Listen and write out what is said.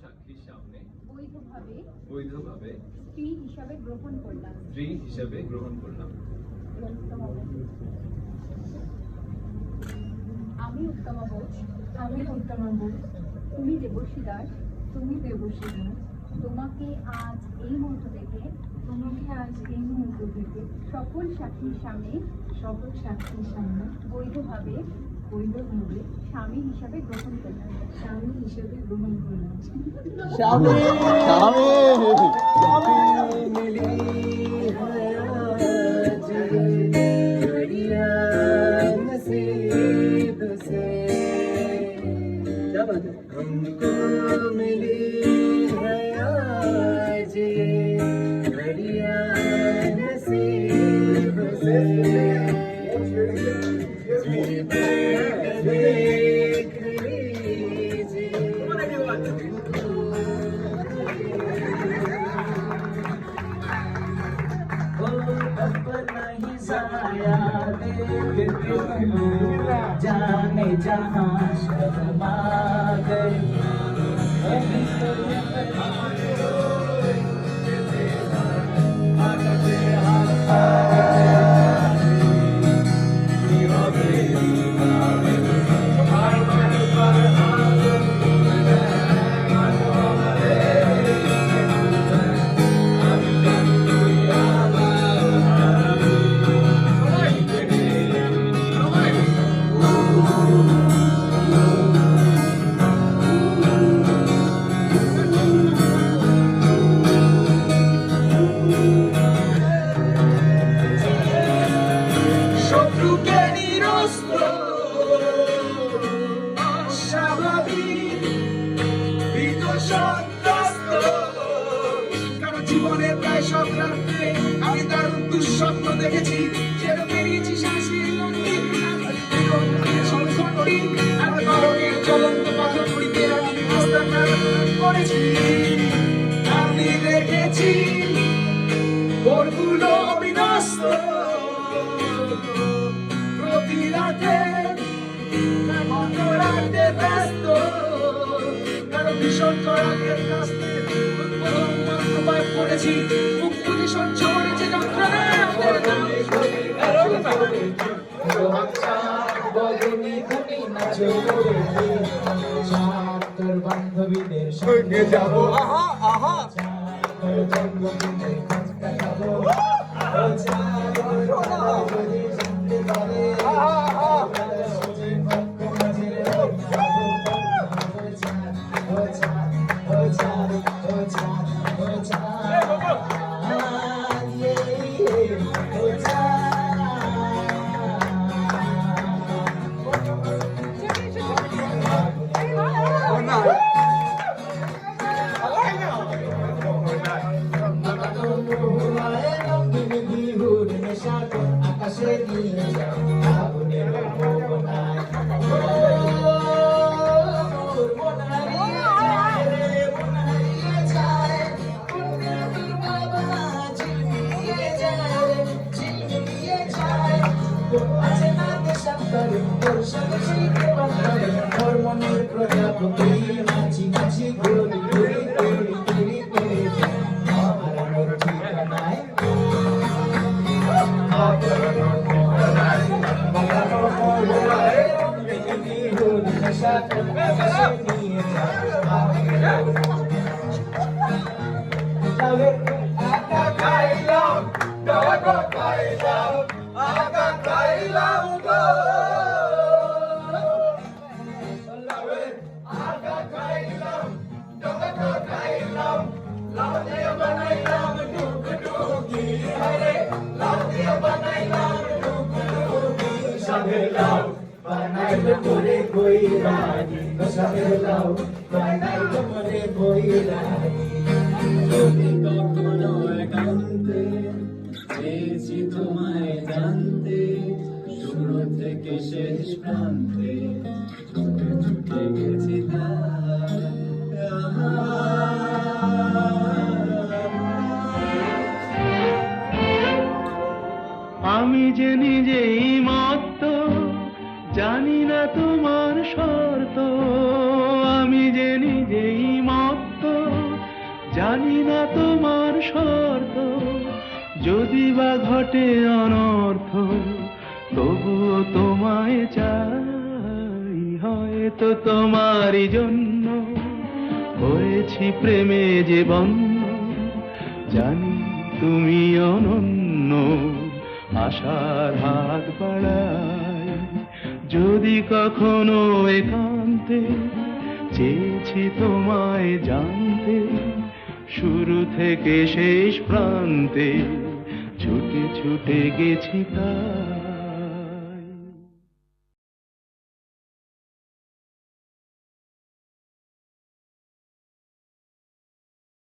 সাক্ষীর সামনে বৈধভাবে বৈধভাবে স্ত্রী হিসাবে গ্রহণ করলাম। আমি উত্তমা বোস। তুমি দেবশ্রী দাস। তোমাকে আজ এই মুহূর্ত থেকে সকল সাক্ষীর সামনে বৈধভাবে স্বামী হিসাবে গ্রহণ করলাম। हमको मिली है आज ये घड़ियां नसीब से देख लीजिए। वो अपना ही साया देखते जाने जहां शर्मा गई। জীবনের প্রায় সব রাত্রে আমি তার দুঃস্বপ্ন দেখেছি। যেন বেরিয়েছি শাসিয়ে চলন্ত পাথর গুলিতে আমি করেছি। আমি দেখেছি ভোরগুলো অবিনষ্ট প্রতি রাতে রাতে ব্যস্ত কারণ ভীষণ করাকের কাছে করেছি। মুক্তি সঞ্চয়েছে তোর বান্ধবীদের সঙ্গে যাবো আকাশে নিয়ে যাও আগুনের মোহনায়। মনের প্রজাপতি নাচি নাচি ঘুরি ঘুরি ঘুরি ঘুরি ঘুরি হারানোর ঠিকানায় তোরে বইরা সাহেলাও বানাই তোরে বইরা। তুমি কখনো একান্তে চেয়েছি তোমায় জানতে শুরু থেকে শেষ প্রান্তে ছুটে ছুটে গেছি আমি যে নিজেই মত্ত জানি না তোমার শর্ত। আমি যে নিজেই মত্ত জানি না তোমার শর্ত, যদি বা ঘটে অনর্থ, তবুও তোমায় চাই। হয়তো তোমারই জন্য হয়েছি প্রেমে যে বন্য, জানি তুমি অনন্য, আশার হাত বাড়াই। যদি কখনো একান্তে চেয়েছি তোমায় জানতে, শুরু থেকে শেষ প্রান্তে ছুটে ছুটে গেছি তাই।